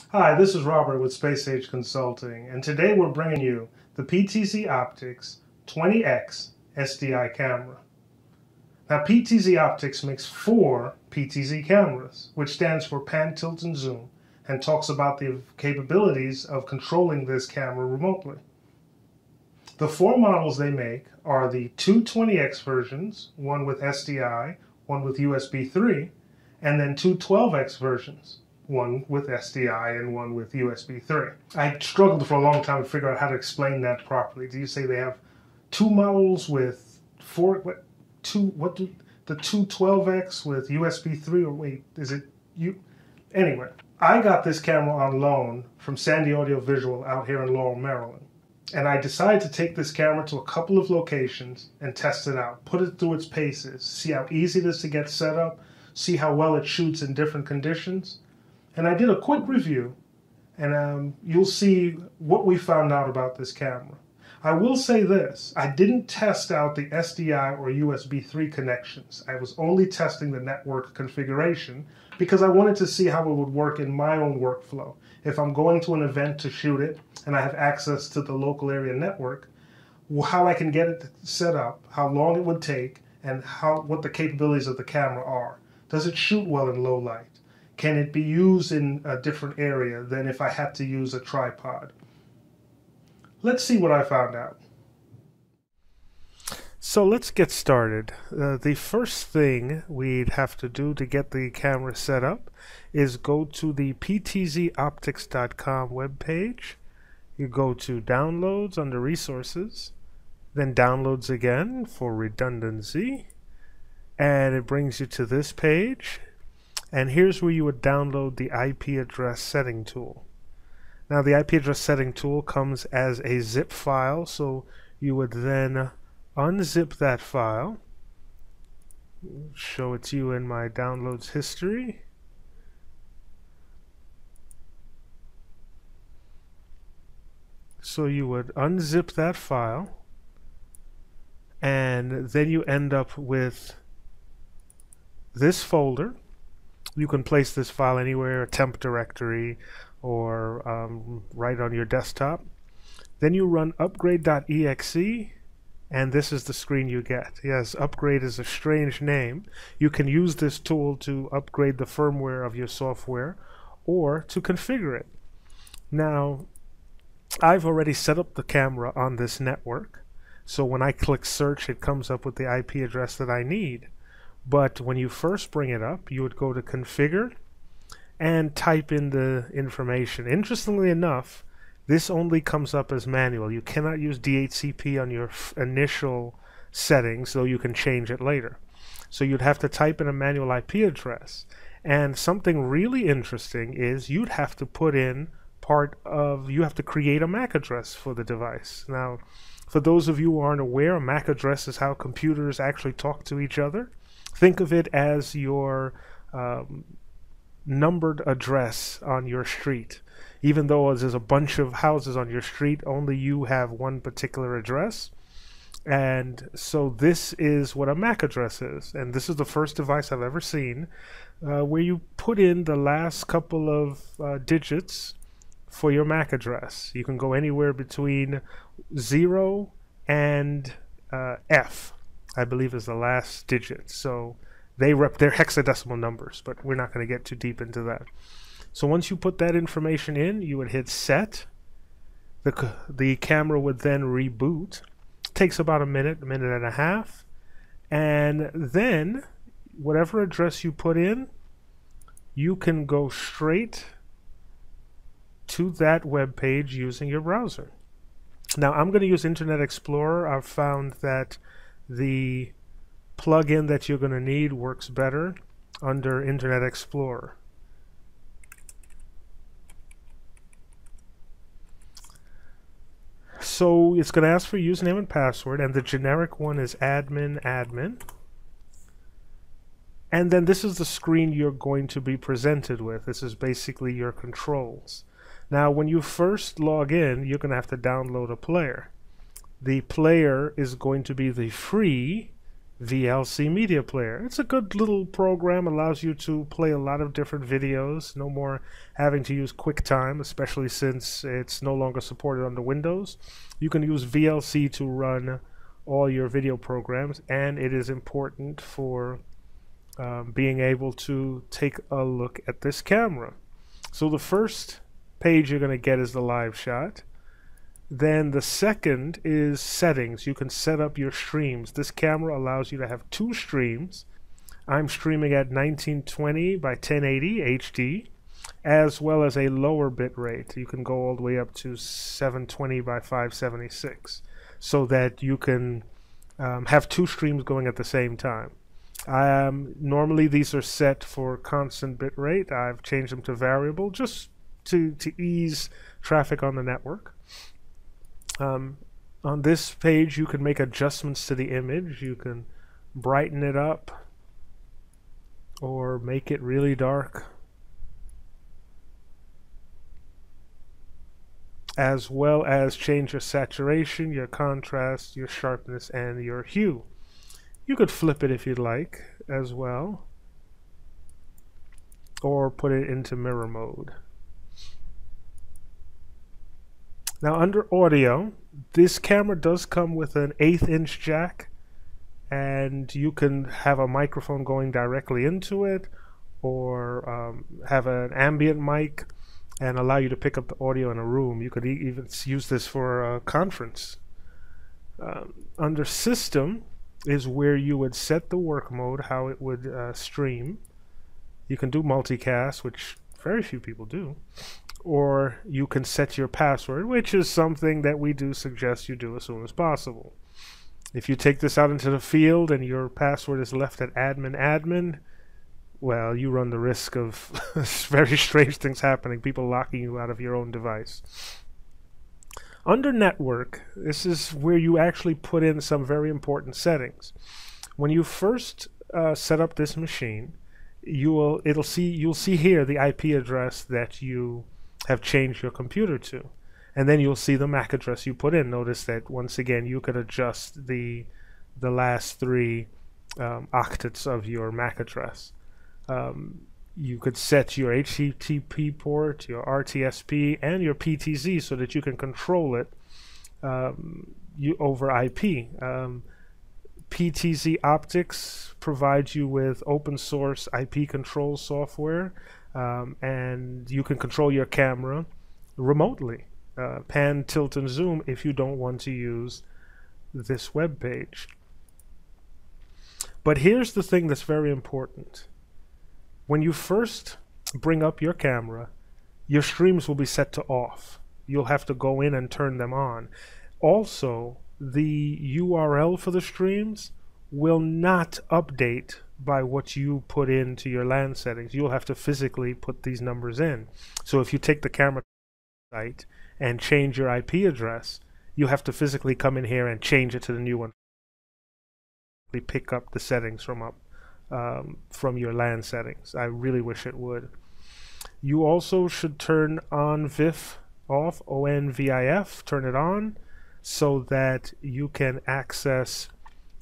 Hi, this is Robert with Space Age Consulting, and today we're bringing you the PTZOptics 20x SDI camera. Now, PTZOptics makes 4 PTZ cameras, which stands for Pan, Tilt, and Zoom, and talks about the capabilities of controlling this camera remotely. The 4 models they make are the 2 20x versions, one with SDI, one with USB 3, and then 2 12x versions, one with SDI and one with USB 3. I struggled for a long time to figure out how to explain that properly. Do you say they have 2 models with the 2 12x with USB 3, or wait, is it you? Anyway, I got this camera on loan from Sandy Audio Visual out here in Laurel, Maryland. And I decided to take this camera to a couple of locations and test it out, put it through its paces, see how easy it is to get set up, see how well it shoots in different conditions. And I did a quick review, and you'll see what we found out about this camera. I will say this, I didn't test out the SDI or USB 3 connections. I was only testing the network configuration because I wanted to see how it would work in my own workflow. If I'm going to an event to shoot it and I have access to the local area network, how I can get it set up, how long it would take, and what the capabilities of the camera are. Does it shoot well in low light? Can it be used in a different area than if I had to use a tripod? Let's see what I found out. So let's get started. The first thing we'd have to do to get the camera set up is go to the PTZOptics.com webpage. You go to Downloads under Resources, then Downloads again for redundancy, and it brings you to this page. And here's where you would download the IP address setting tool. Now, the IP address setting tool comes as a zip file, so you would then unzip that file, show it to you in my downloads history. So you would unzip that file, and then you end up with this folder. You can place this file anywhere, a temp directory, or right on your desktop. Then you run upgrade.exe, and this is the screen you get. Yes, upgrade is a strange name. You can use this tool to upgrade the firmware of your software or to configure it. Now, I've already set up the camera on this network, so when I click search, it comes up with the IP address that I need. But when you first bring it up, you would go to Configure and type in the information. Interestingly enough, this only comes up as manual. You cannot use DHCP on your initial settings, though you can change it later. So you'd have to type in a manual IP address. And something really interesting is you'd have to put in you have to create a MAC address for the device. Now, for those of you who aren't aware, a MAC address is how computers actually talk to each other. Think of it as your numbered address on your street. Even though there's a bunch of houses on your street, only you have one particular address. And so this is what a MAC address is. And this is the first device I've ever seen where you put in the last couple of digits for your MAC address. You can go anywhere between 0 and F. I believe is the last digit. So they're hexadecimal numbers, but we're not going to get too deep into that. So once you put that information in, you would hit set. The camera would then reboot. It takes about a minute and a half. And then whatever address you put in, you can go straight to that web page using your browser. Now, I'm going to use Internet Explorer. I've found that the plugin that you're going to need works better under Internet Explorer. So it's going to ask for username and password, and the generic one is admin. And then this is the screen you're going to be presented with. This is basically your controls. Now, when you first log in, you're going to have to download a player. The player is going to be the free VLC media player. It's a good little program, allows you to play a lot of different videos, no more having to use QuickTime, especially since it's no longer supported under Windows. You can use VLC to run all your video programs, and it is important for being able to take a look at this camera. So the first page you're going to get is the live shot. Then the second is settings. You can set up your streams. This camera allows you to have 2 streams. I'm streaming at 1920 by 1080 HD, as well as a lower bit rate. You can go all the way up to 720 by 576, so that you can have 2 streams going at the same time. Normally these are set for constant bit rate. I've changed them to variable just to ease traffic on the network. On this page you can make adjustments to the image. You can brighten it up or make it really dark, as well as change your saturation, your contrast, your sharpness, and your hue. You could flip it if you'd like as well, or put it into mirror mode. Now under audio, this camera does come with an 1/8 inch jack, and you can have a microphone going directly into it, or have an ambient mic and allow you to pick up the audio in a room. You could even use this for a conference. Under system is where you would set the work mode, how it would stream. You can do multicast, which very few people do, or you can set your password, which is something that we do suggest you do as soon as possible. If you take this out into the field and your password is left at admin, well, you run the risk of very strange things happening, people locking you out of your own device. Under network, this is where you actually put in some very important settings. When you first set up this machine, you'll see here the IP address that you have changed your computer to, and then you'll see the MAC address you put in. Notice that once again you could adjust the last 3 octets of your MAC address. You could set your HTTP port, your RTSP, and your PTZ so that you can control it over IP. PTZOptics provides you with open source IP control software, and you can control your camera remotely, pan, tilt, and zoom if you don't want to use this web page. But here's the thing that's very important. When you first bring up your camera, your streams will be set to off. You'll have to go in and turn them on. Also, the URL for the streams will not update by what you put into your LAN settings. You'll have to physically put these numbers in. So if you take the camera site and change your IP address, you have to physically come in here and change it to the new one. Pick up the settings from your LAN settings. I really wish it would. You also should turn on VIF off, ONVIF, turn it on, so that you can access,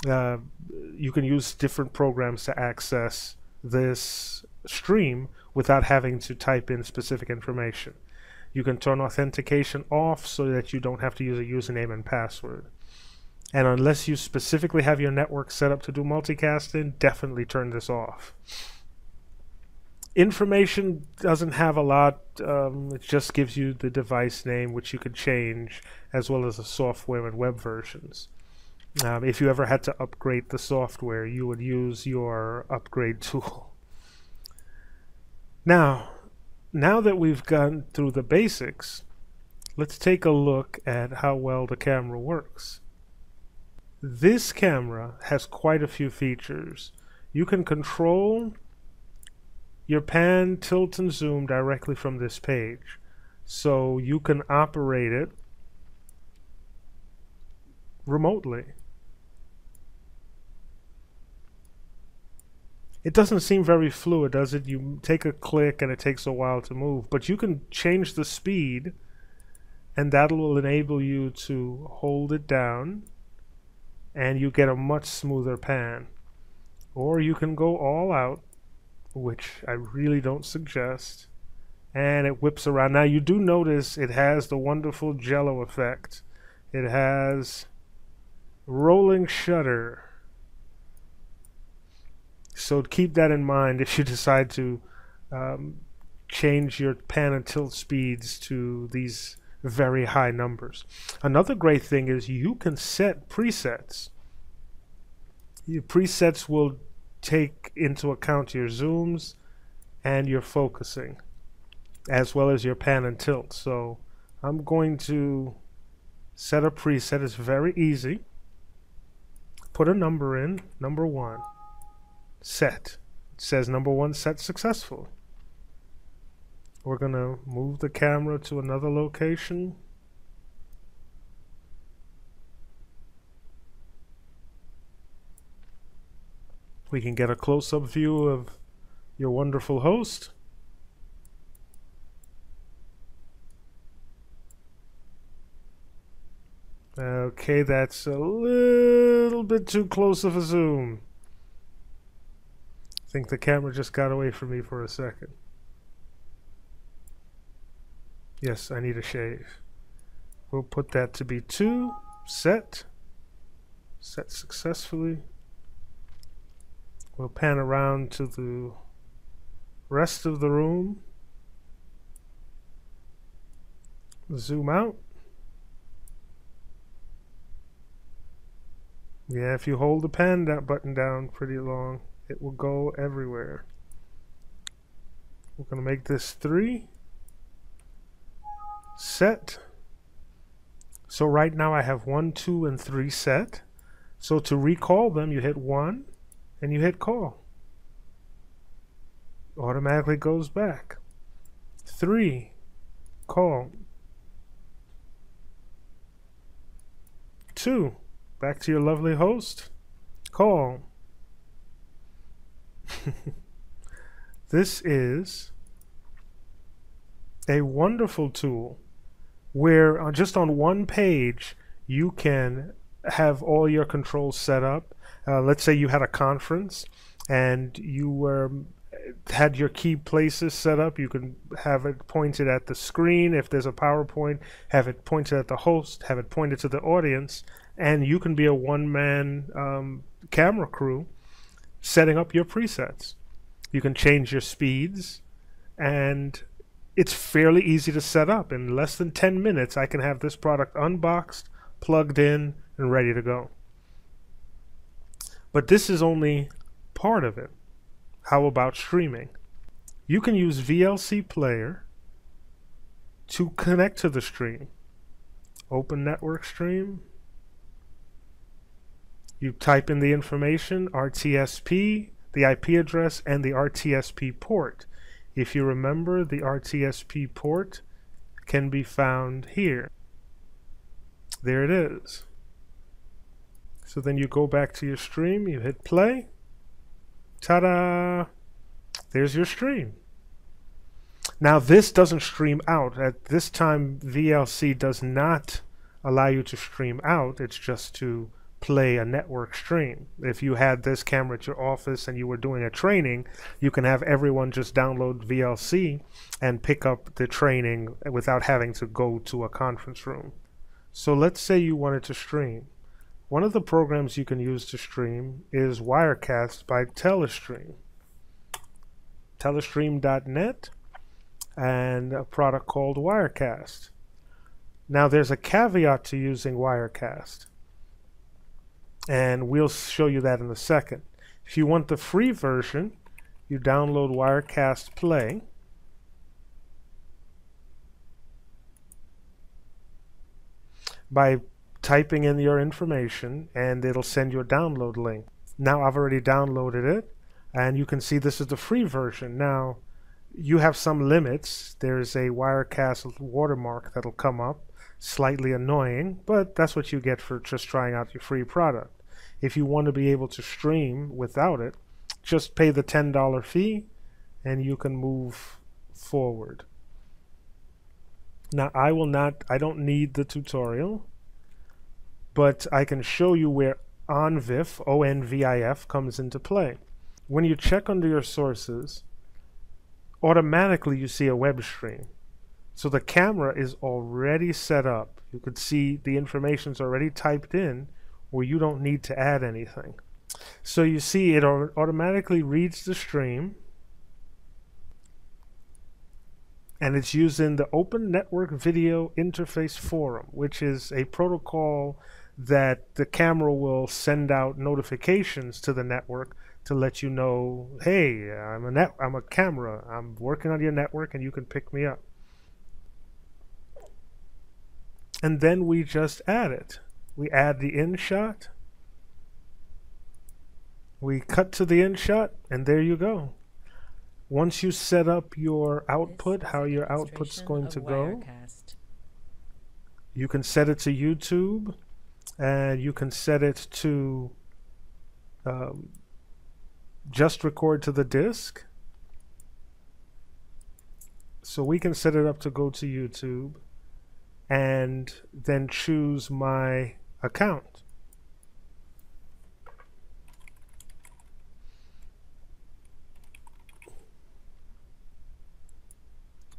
you can use different programs to access this stream without having to type in specific information. You can turn authentication off so that you don't have to use a username and password. And unless you specifically have your network set up to do multicasting, definitely turn this off. Information doesn't have a lot. It just gives you the device name, which you can change, as well as the software and web versions. If you ever had to upgrade the software, you would use your upgrade tool. Now that we've gone through the basics, let's take a look at how well the camera works. This camera has quite a few features. You can control your pan, tilt, and zoom directly from this page. So you can operate it remotely. It doesn't seem very fluid, does it? You take a click and it takes a while to move, but you can change the speed, and that will enable you to hold it down, and you get a much smoother pan. or you can go all out, which I really don't suggest, and it whips around. Now you do notice it has the wonderful jello effect. It has rolling shutter. So keep that in mind if you decide to change your pan and tilt speeds to these very high numbers. Another great thing is you can set presets. Your presets will take into account your zooms and your focusing, as well as your pan and tilt. So I'm going to set a preset. It's very easy. Put a number in, number 1. Set. It says number 1 set successful. We're going to move the camera to another location. We can get a close-up view of your wonderful host. Okay, that's a little bit too close of a zoom. I think the camera just got away from me for a second. Yes, I need a shave. We'll put that to be 2. Set. Set successfully. We'll pan around to the rest of the room. Zoom out. Yeah, if you hold the pan button down pretty long, it will go everywhere. We're going to make this 3. Set. So right now I have 1, 2, and 3 set. So to recall them, you hit 1 and you hit call. Automatically goes back. 3, call. 2, back to your lovely host, call. This is a wonderful tool where just on one page you can have all your controls set up. Let's say you had a conference and you had your key places set up. You can have it pointed at the screen. If there's a PowerPoint, have it pointed at the host, have it pointed to the audience, and you can be a one-man camera crew setting up your presets. You can change your speeds, and it's fairly easy to set up. In less than 10 minutes, I can have this product unboxed, plugged in, and ready to go. But this is only part of it. How about streaming? You can use VLC Player to connect to the stream. Open network stream. You type in the information, RTSP, the IP address, and the RTSP port. If you remember, the RTSP port can be found here. There it is. So then you go back to your stream, you hit play. Ta-da! There's your stream. Now this doesn't stream out. At this time, VLC does not allow you to stream out. It's just to play a network stream. If you had this camera at your office and you were doing a training, you can have everyone just download VLC and pick up the training without having to go to a conference room. So let's say you wanted to stream. One of the programs you can use to stream is Wirecast by Telestream. Telestream.net and a product called Wirecast. Now there's a caveat to using Wirecast, and we'll show you that in a second. If you want the free version, you download Wirecast Play. By typing in your information, and it'll send you a download link. Now I've already downloaded it, and you can see this is the free version. Now you have some limits. There's a Wirecast watermark that'll come up, slightly annoying, but that's what you get for just trying out your free product. If you want to be able to stream without it, just pay the $10 fee and you can move forward. Now I don't need the tutorial, but I can show you where ONVIF, ONVIF, comes into play. When you check under your sources, automatically you see a web stream. So the camera is already set up. You could see the information's already typed in where you don't need to add anything. So you see it automatically reads the stream, and it's using the Open Network Video Interface Forum, which is a protocol that the camera will send out notifications to the network to let you know, hey, I'm a camera, I'm working on your network and you can pick me up. And then we just add it. We add the in shot. We cut to the in shot, and there you go. Once you set up your output, how your output's going to go, you can set it to YouTube, and you can set it to just record to the disk. So we can set it up to go to YouTube and then choose my account.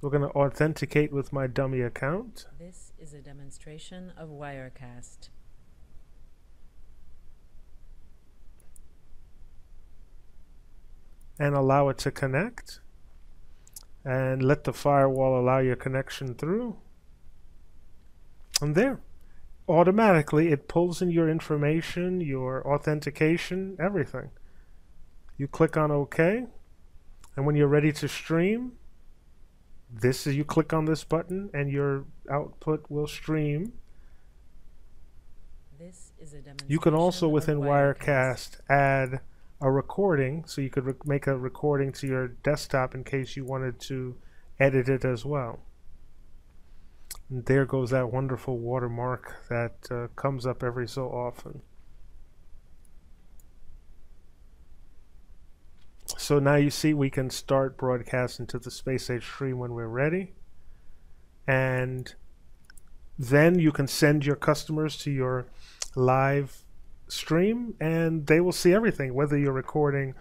We're going to authenticate with my dummy account. This is a demonstration of Wirecast. And allow it to connect. And let the firewall allow your connection through. And there. Automatically, it pulls in your information, your authentication, everything. You click on OK. And when you're ready to stream, you click on this button and your output will stream. This is a demonstration. You can also within Wirecast add a recording, so you could make a recording to your desktop in case you wanted to edit it as well. And there goes that wonderful watermark that comes up every so often. So now you see we can start broadcasting to the Space Age stream when we're ready. And then you can send your customers to your live stream and they will see everything, whether you're recording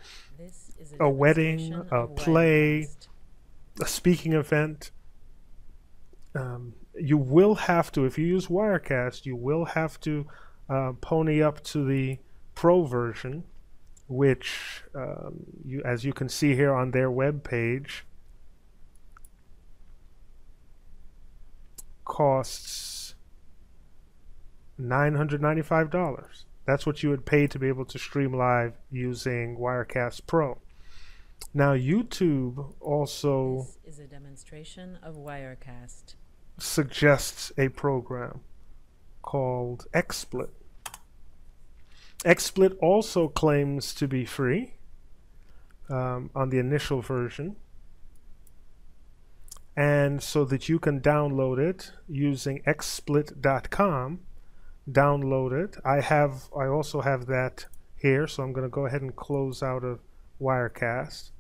a wedding, a play, a speaking event. You will have to, if you use Wirecast, you will have to pony up to the Pro version, which as you can see here on their web page, costs $995. That's what you would pay to be able to stream live using Wirecast Pro. Now YouTube also this is a demonstration of Wirecast. Suggests a program called XSplit. XSplit also claims to be free on the initial version, and so that you can download it using xsplit.com. Download it. I also have that here, so I'm going to go ahead and close out of Wirecast.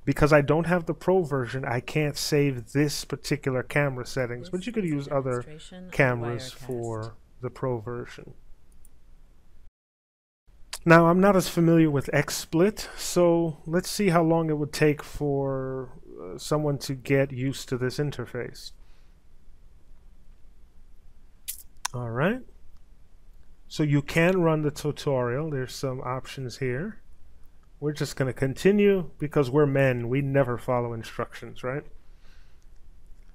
Because I don't have the Pro version, I can't save this particular camera settings, but you could use other cameras for the Pro version. Now, I'm not as familiar with XSplit, so let's see how long it would take for someone to get used to this interface. All right. So you can run the tutorial. There's some options here. We're just going to continue because we're men. We never follow instructions, right?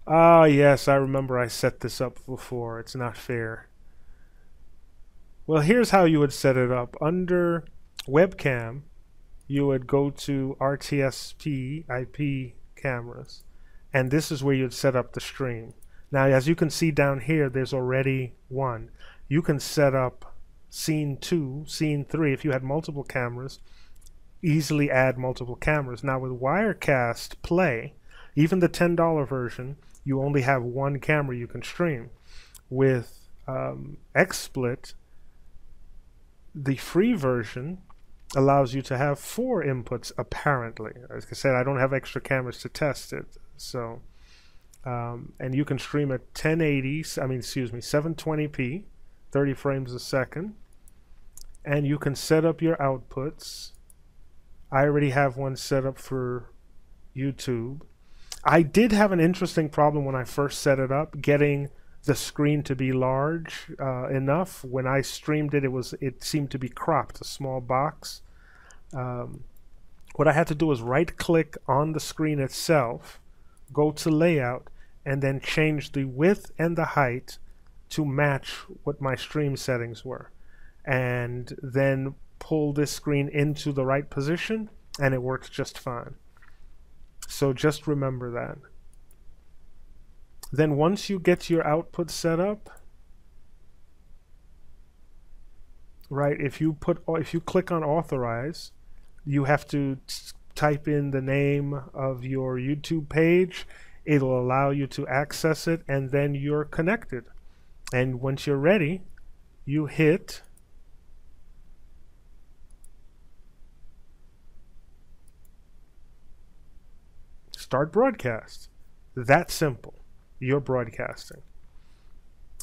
Ah, yes, I remember I set this up before. It's not fair. Well, here's how you would set it up. Under webcam, you would go to RTSP IP cameras, and this is where you'd set up the stream. Now, as you can see down here, there's already one. You can set up scene 2, scene 3. If you had multiple cameras, easily add multiple cameras. Now with Wirecast Play, even the $10 version, you only have one camera you can stream. With XSplit, the free version allows you to have 4 inputs apparently. As I said, I don't have extra cameras to test it, so and you can stream at 720p, 30 frames a second, and you can set up your outputs. I already have one set up for YouTube. I did have an interesting problem when I first set it up, getting the screen to be large enough. When I streamed it, it seemed to be cropped, a small box. What I had to do was right-click on the screen itself, go to Layout, and then change the width and the height to match what my stream settings were. And then pull this screen into the right position, and it works just fine. So just remember that. Then once you get your output set up, right, if you click on Authorize, you have to type in the name of your YouTube page. It'll allow you to access it, and then you're connected. And once you're ready, you hit Start Broadcast. That simple. You're broadcasting.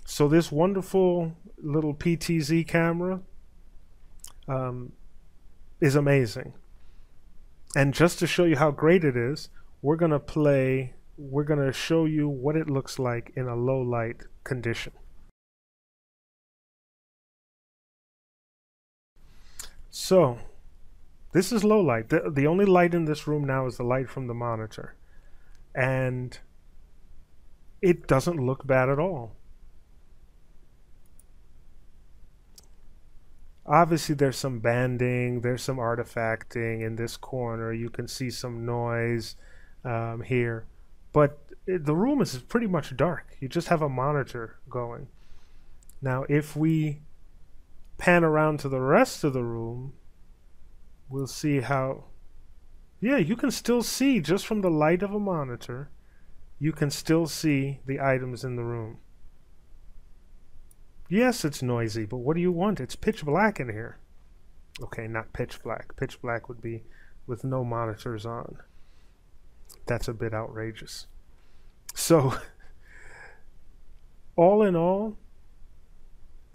So this wonderful little PTZ camera is amazing. And just to show you how great it is, we're going to show you what it looks like in a low light condition. So this is low light. The only light in this room now is the light from the monitor. And it doesn't look bad at all. Obviously there's some banding, there's some artifacting in this corner. You can see some noise here. But the room is pretty much dark. You just have a monitor going. Now if we pan around to the rest of the room, we'll see how, yeah, you can still see just from the light of a monitor, you can still see the items in the room. Yes, it's noisy, but what do you want? It's pitch black in here. Okay, not pitch black. Pitch black would be with no monitors on. That's a bit outrageous. So, all in all,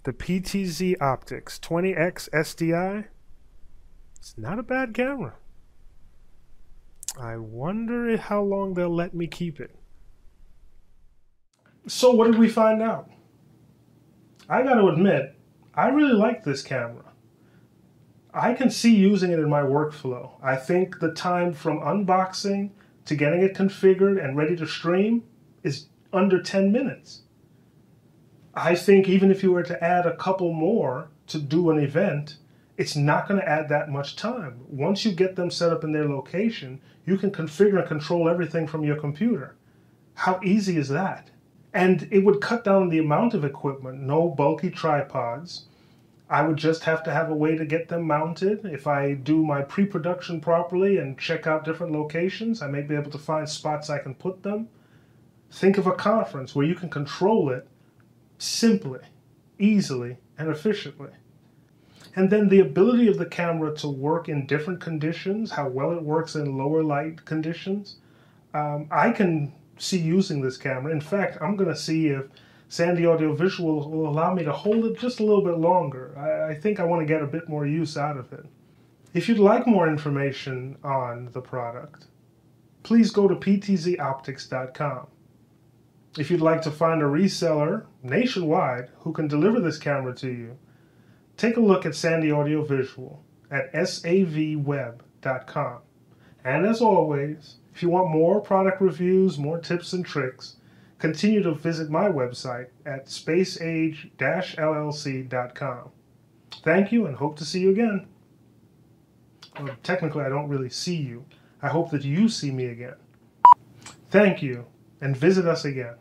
the PTZOptics 20x SDI, it's not a bad camera. I wonder how long they'll let me keep it. So what did we find out? I got to admit, I really like this camera. I can see using it in my workflow. I think the time from unboxing to getting it configured and ready to stream is under 10 minutes. I think even if you were to add a couple more to do an event, it's not going to add that much time. Once you get them set up in their location, you can configure and control everything from your computer. How easy is that? And it would cut down the amount of equipment, no bulky tripods. I would just have to have a way to get them mounted. If I do my pre-production properly and check out different locations, I may be able to find spots I can put them. Think of a conference where you can control it simply, easily, and efficiently. And then the ability of the camera to work in different conditions, how well it works in lower light conditions. I can see using this camera. In fact, I'm going to see if Sandy Audio Visual will allow me to hold it just a little bit longer. I think I want to get a bit more use out of it. If you'd like more information on the product, please go to PTZOptics.com. If you'd like to find a reseller nationwide who can deliver this camera to you, take a look at Sandy Audio Visual at savweb.com. And as always, if you want more product reviews, more tips and tricks, continue to visit my website at spaceage-llc.com. Thank you and hope to see you again. Well, technically, I don't really see you. I hope that you see me again. Thank you and visit us again.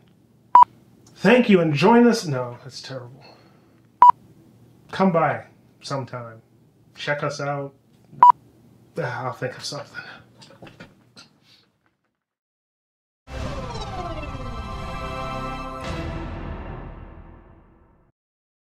Thank you and join us. No, that's terrible. Come by sometime. Check us out. I'll think of something.